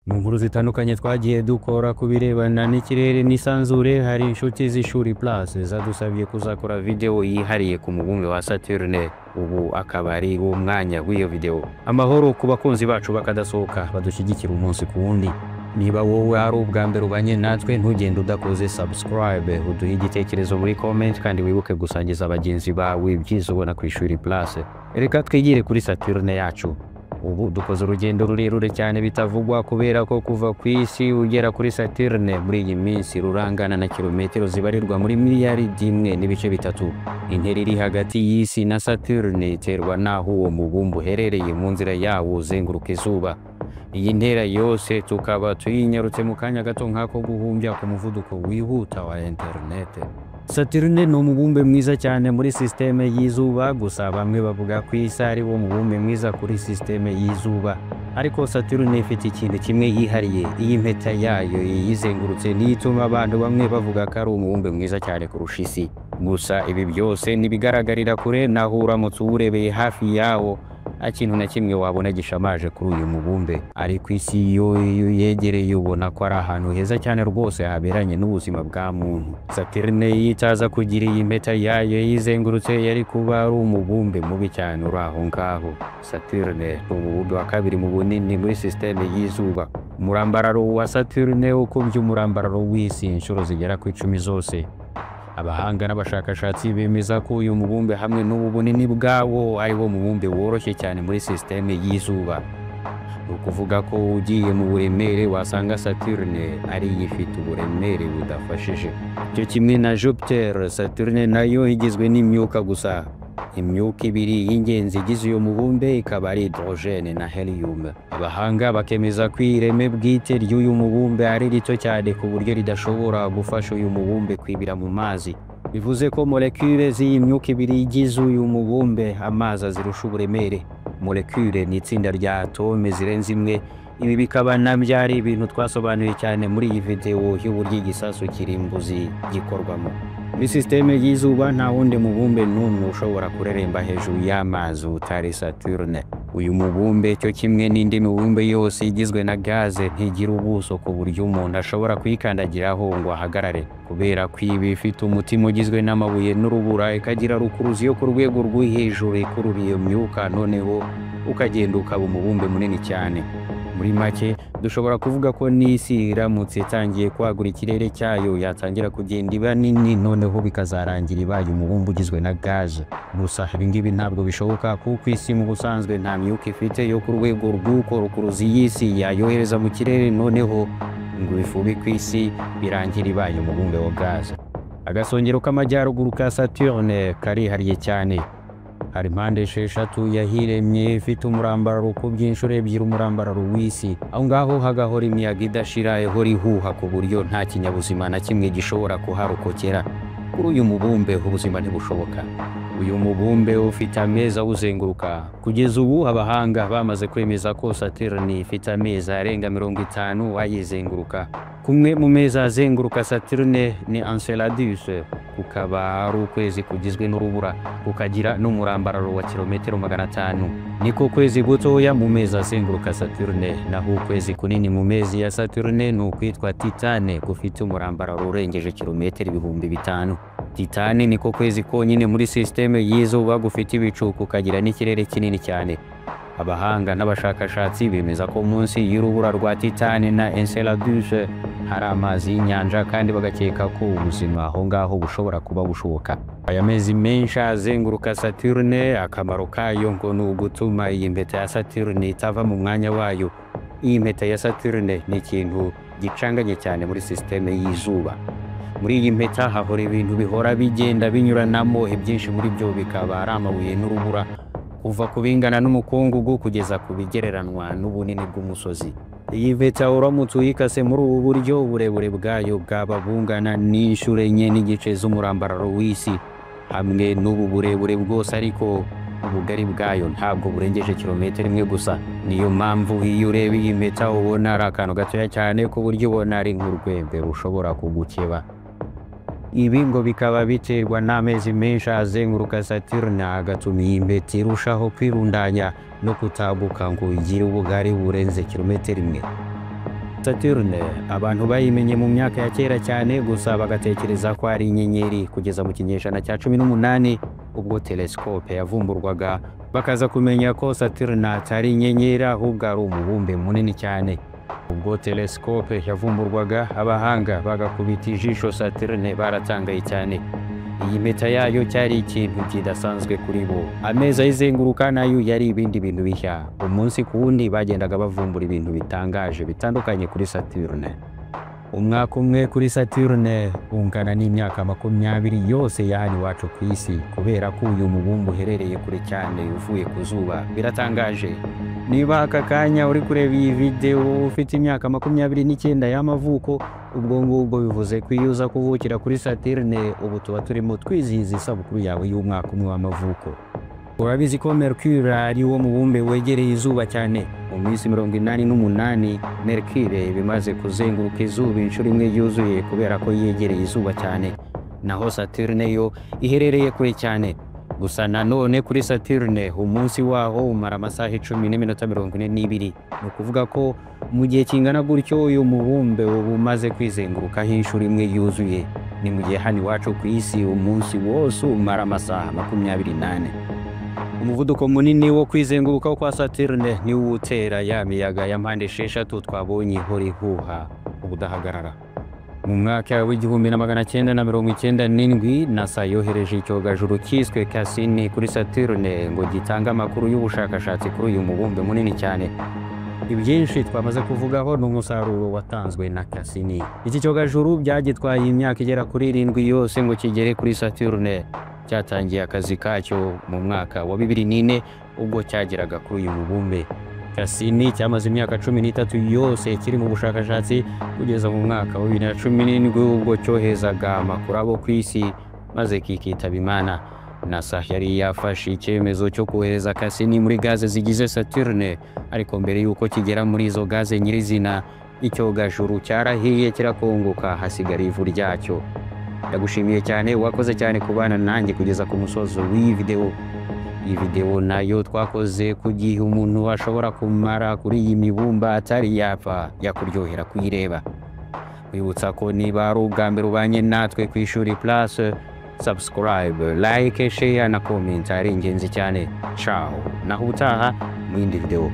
Mu nkuru zitandukanye twagiye dukora ku birebana n'ikirere n'isanzure, hari inshuti z'ishuri Plus zadusabye kuzakora video yihariye ku mubumbe wa Saturne. Ubu akaba ari wo mwanya w'iyo video. Amahoro ku bakunzi bacu bakadasohoka badushyigikira umunsi ku wundi. Niba wowe ari ubwa mbere ubanye natwe, ntugende udakoze subscribe, uduhe igitekerezo muri comment kandi wibuke gusangiza abagenzi bawe ibyiza ubona ku ishuri Plus. Reka twigire kuri Saturne yacu. Ubu dukoze urugendo rurerure cyane bitavugwa, kubera ko kuva ku isi ugera kuri Saturne muri iyi minsi rurangana na kilometero zibarirwa muri miliyaridi imwe n'ibice bitatu. Intera iri hagati y'isi na Saturne iterwa n'aho uwo mubumbe uherereye mu nzira yawo uzenguruka izuba. Iyi ntera yose tukaba tuyinyarutse mu kanya gato nk'ako guhumbya ku muvuduko wihuta wa internet. Saturne ni umubumbe mwiza cyane muri systeme y'izuba, gusa bamwe bavuga ko isi ari wo mubumbe mwiza kuri systeme y'izuba. Ariko Saturne ifite ikintu kimwe yihariye, iyi mpeta yayo yizengurutse nituma abantu bamwe bavuga ko ari umubumbe mwiza cyane kurusha isi. Gusa ibi byose nibigaragarira kure, naho uramutse uwurebeye hafi yawo nta kintu na kimwe wabona gishamaje kuri uyu mubumbe. Ariko isi yo yegereye ubona ko ari ahantu heza cyane rwose haberanye n'ubuzima bwa muntu. Saturne yitaza kugira iyi mpeta yayo yizengurutse yari kuba ari umubumbe mubi cyane uri aho ngaho. Saturne ni umubumbe wa kabiri mu bunini muri systeme y'izuba. Umurambararo wa Saturne ukubye umurambararo w'isi inshuro zigera ku 10 zose. Abahanga n'abashakashatsi bemeza ko uyu mubumbe hamwe n'ubu bunini bwawo ari wo mubumbe woroshye cyane muri systeme y'izuba. Ukuvuga ko ugiye mu buremere wasanga Saturne ari ifite uburemere budafashije. Cyo kimwe na Jupiter, Saturne nayo igizwe n'imyuka gusa. Imyuka ibiri y'ingenzi igize uyu mubumbe ikaba ari hydrogene na helium. Abahanga bakemeza ko ireme bwite ry'uyu mubumbe ari rito cyane ku buryo ridashobora gufasha uyu mubumbe kwibira mu mazi. Bivuze ko molekule z'iyi myuka ibiri igize uyu mubumbe amazi azirusha uburemere. Molekule ni itsinda rya atome zirenze imwe. Ibi bikaba nabyo ari ibintu twasobanuye cyane muri iyi video y'uburyo igisasu kirimbuzi gikorwamo. Muri systeme y'izuba nta wundi mubumbe n'umwe ushobora kureremba hejuru y'amazi utari Saturne. Uyu mubumbe cyo kimwe n'indi mibumbe yose igizwe na gaze ntigira ubuso ku buryo umuntu ashobora kwikandagiraho ngo ahagarare, kubera ko ibi ifite umutima ugizwe n'amabuye n'urubura, ikagira rukuruzi yo ku rwego rwo hejuru ikurura iyo myuka, noneho ukagenda ukaba umubumbe munini cyane. Muri make dushobora kuvuga ko n'isi iramutse itangiye kwagura ikirere cyayo yatangira kugenda iba nini, noneho bikazarangira ibaye umubumbe ugizwe na gaze. Gusa ibingibi ntabwo bishoboka kuko isi mu busanzwe nta myuka ifite yo ku rwego rw'uko rukuruzi y'isi yayohereza mu kirere, noneho ngo bifubi ku isi birangira ibaye umubumbe wa gaze. Agasongero k'amajyaruguru ka Saturne karihariye cyane. Hari impande 6 yahiremye ifite umurambararo ku by'inshuro ebyiri umurambararo w'isi. Aho ngaho hagahora imiyaga idashira ihora ihuha ku buryo nta kinyabuzima na kimwe gishobora kuharokokera. Kuri uyu mubumbe ubuzima ntibushoboka. Uyu mubumbe ufite amezi awuzenguruka. Kugeza ubu abahanga bamaze kwemeza ko Saturne ifite amezi arenga 50 ayizenguruka. Kumwe mu mezi azenguruka Saturne ni Enceladus, kukaba ari ukwezi kugizwe n'urubura, kukagira n'umurambararo wa kilometero 500. Niko kwezi gutoya mu mezi azenguruka Saturne, naho ukwezi kunini mu mezi ya Saturne ni ukwitwa Titane, gufite umurambararo urengeje kilometero 5000. Titane niko kwezi konyine muri systeme y'izuba gufite ibicu kukagira n'ikirere kinini cyane. Abahanga n'abashakashatsi bemeza ko munsi y'urubura rwa Titane na Enceladus hari amazi y'inyanja, kandi bagakeka ko ubuzima aho ngaho bushobora kuba bushoboka. Aya mezi menshi azenguruka Saturne akamaro kayo ngo ni ugutuma iyi mpeta ya Saturne itava mu mwanya wayo. Iyi mpeta ya Saturne ni ikintu gicanganye cyane muri systeme y'izuba. Muri iyi mpeta hahora ibintu bihora bigenda binyuranamo, ibyinshi muri byo bikaba ari amabuye n'urubura, kuva ku bingana n'umukungugu kugeza ku bigereranwa n'ubunini bw'umusozi. Iyi mpeta uramutse uyikase muri ubu buryo, uburebure bwayo bwaba bungana n'inshuro 4 n'igice z'umurambararo w'isi. Hamwe n'ubu burebure bwose ariko ubugari bwayo ntabwo burengeje kilometero 1 gusa. Niyo mpamvu iyo ureba iyi mpeta ubona ari akantu gatoya cyane ku buryo ubona ari nk'urwembe rushobora kugukeba. Ibi ngo bikaba biterwa n'amezi menshi azenguruka Saturne, agatuma iyi mpeta irushaho kwirundanya no kutaguka ngo igire ubugari burenze kilometero 1. Saturne abantu bayimenye mu myaka ya kera cyane, gusa bagatekereza ko ari inyenyeri kugeza mu kinyejana cya 18 ubwo telescope yavumburwaga, bakaza kumenya ko Saturne atari inyenyeri ahubwo ari umubumbe munini cyane. Ubwo telescope yavumburwaga, abahanga bagakubita ijisho Saturne baratangaye cyane. Iyi meta yayo cyari ikintu kidasanzwe kuri bo. Ameza yizenguruka nayo yari ibindi bintu bishya. Umunsi ku wundi bagendaga bavumbura ibintu bitangaje bitandukanye kuri Saturne. Umwaka umwe kuri Saturne ungana n'imyaka 20 yose yani wacu ku isi, kubera ko uyu mubumbe uherereye kure cyane uvuye ku zuba. Biratangaje. Niba aka kanya uri kureba iyi video ufite imyaka 29 y'amavuko, ubwo ngubwo bivuze kwiyuza kuvukira kuri Saturne, ubu tuba turimo twizihiza isabukuru yawe y'umwaka umwe w'amavuko. Urabizi ko Mercure ari wo mubumbe wegereye izuba cyane. Mu minsi 88 Mercure bimaze kuzenguruka izuba inshuro imwe yuzuye kubera ko yegereye izuba cyane. Naho Saturne yo iherereye kure cyane. Gusa nanone kuri Saturne umunsi waho umara amasaha 10 n'iminota 42. Ni ukuvuga ko mu gihe kingana gutyo uyu mubumbe umaze kwizenguruka inshuro imwe yuzuye. Ni mu gihe hano iwacu ku isi umunsi wose umara amasaha 28. Umuvuduko munini wo kwizenguruka kwa Saturne ni utera ya miyaga ya mpande 6 twabonye ihora ihuha ubudahagarara. Mu mwaka w'1997 NASA yohereje icyogajuru kiswe Cassini kuri Saturne ngo gitange amakuru y'ubushakashatsi kuri uyu mubumbe munini cyane. Ibyinshi twamaze kuvugaho n'umusaruro watanzwe na Cassini. Iki cyogajuru byagitwaye imyaka igera kuri 7 yose ngo kigere kuri Saturne. Cyatangiye akazi kacyo mu mwaka wa 2004 ubwo cyageraga kuri uyu mubumbe. Cassini cyamaze imyaka 13 yose kiri mu bushakashatsi kugeza mu mwaka wa 2017 ubwo cyohezaga amakuru abo ku isi maze kikitaba Imana. NASA yari yafashe icyemezo cyo kohereza Cassini muri gaze zigize Saturne, ariko mbere yuko kigera muri izo gaze nyirizina, icyogajuru cyarahiye kirakongoka hasigara ivu ryacyo. Ndagushimiye cyane, wakoze cyane kubana nanjye kugeza ku musozo w'iyi video. Iyi video nayo twakoze ku gihe umuntu ashobora kumara kuri iyi mibumba atari yapfa yakuryohera kuyireba. Wibutsa ko niba ari ubwa mbere ubanye natwe ku Ishuri Plus, subscribe, like, share na comment ari ingenzi cyane. Ciao, naho utaha mu yindi video.